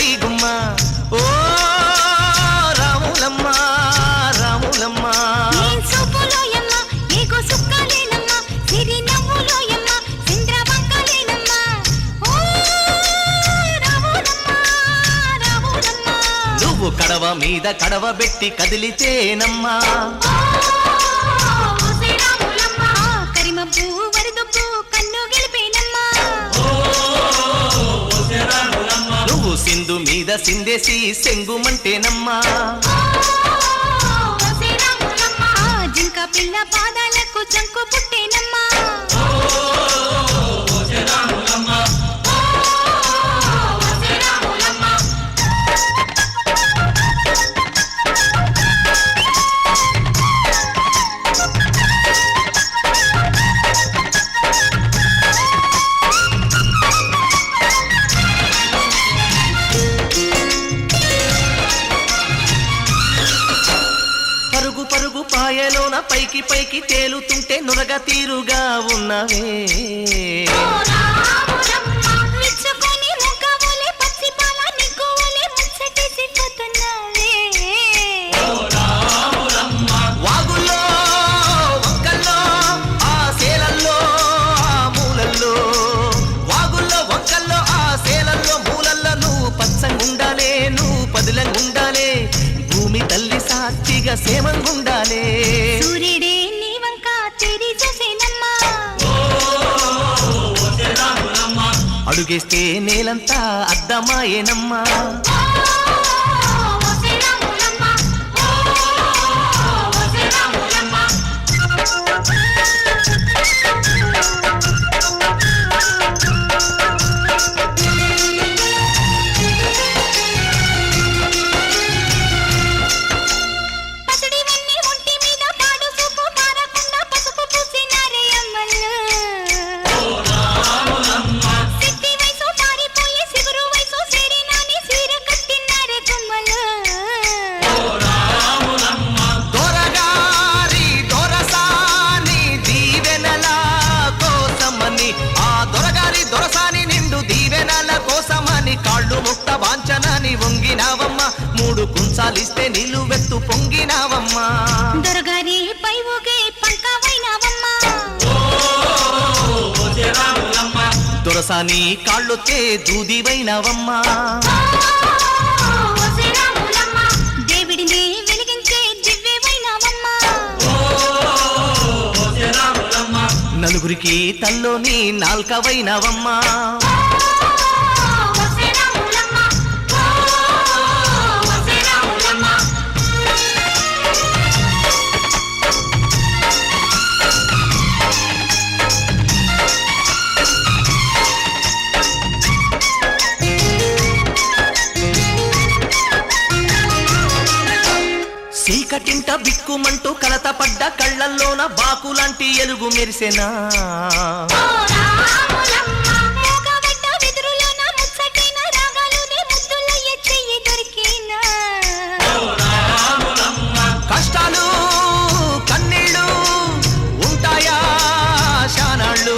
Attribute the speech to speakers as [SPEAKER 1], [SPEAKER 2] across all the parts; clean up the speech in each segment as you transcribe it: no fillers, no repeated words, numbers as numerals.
[SPEAKER 1] సందడి గుమ్మ ఓ రాములమ్మ రాములమ్మ నువ్వు కడవ మీద కడవ పెట్టి కదిలితేనమ్మా నువ్వు సింధు మీద సిందేసి సెంగుమంటేనమ్మా
[SPEAKER 2] జింక పిల్ల పాదాలకు జంకు పుట్టేనమ్మా
[SPEAKER 1] పరుగు పాయలోన పైకి పైకి తేలుతుంటే నురగ తీరుగా ఉన్నవే వాగుల్లో వంకల్లో ఆ సేలల్లో ఆ మూలల్లో వాగుల్లో వంకల్లో ఆ సేలల్లో మూలల్లో నువ్వు పచ్చంగుండాలే నువ్వు పదిలంగుండాలే భూమి తల్లి సాక్షిగా సేమంగుండాలే
[SPEAKER 2] సూర్యుడే నీ వంక తిరి చూసేనమ్మా
[SPEAKER 1] అడుగేస్తే నేలంతా అద్దమాయేనమ్మా కాళ్ళు ముక్త వాంఛనాని వంగినావమ్మ మూడు కుంచాలిస్తే నిలువెత్తు పొంగినావమ్మా
[SPEAKER 2] దొరగారి పై ఊగే పంకవైనావమ్మా
[SPEAKER 1] దొరసాని కాళ్ళొత్తే దూదివైనావమ్మా
[SPEAKER 2] దేవుడిని వెలిగించే దివ్యవైనావమ్మా
[SPEAKER 1] నలుగురికి తల్లోని నాల్కవైనావమ్మా చీకటింట బిక్కుమంటూ కలత పడ్డ కళ్ళల్లోన బాకులాంటి ఎలుగు మెరిసెనా కష్టాలు కన్నీళ్ళు ఉంటాయా శానాళ్ళు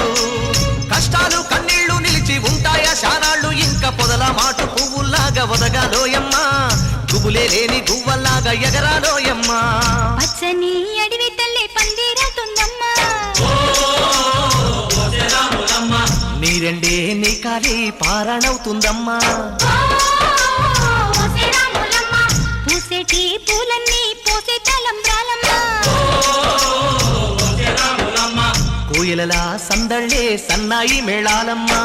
[SPEAKER 1] కష్టాలు కన్నీళ్ళు నిలిచి ఉంటాయా శానాళ్ళు ఇంకా పొదల మాటు పువ్వుల్లాగా వదగాలోయమ్మా గుబులే లేని గువ్వల్లాగా ఎగరాలోయమ్మా
[SPEAKER 2] పచ్చని అడవి తల్లి పందిరవుతుందమ్మా
[SPEAKER 1] నీరెండే నీ కాలి పారణవుతుందమ్మా
[SPEAKER 2] పూసేటి పూలన్నీ పోసే తలంబ్రాలమ్మా
[SPEAKER 1] కోయిలలా సందళ్ళే సన్నాయి మేళాలమ్మా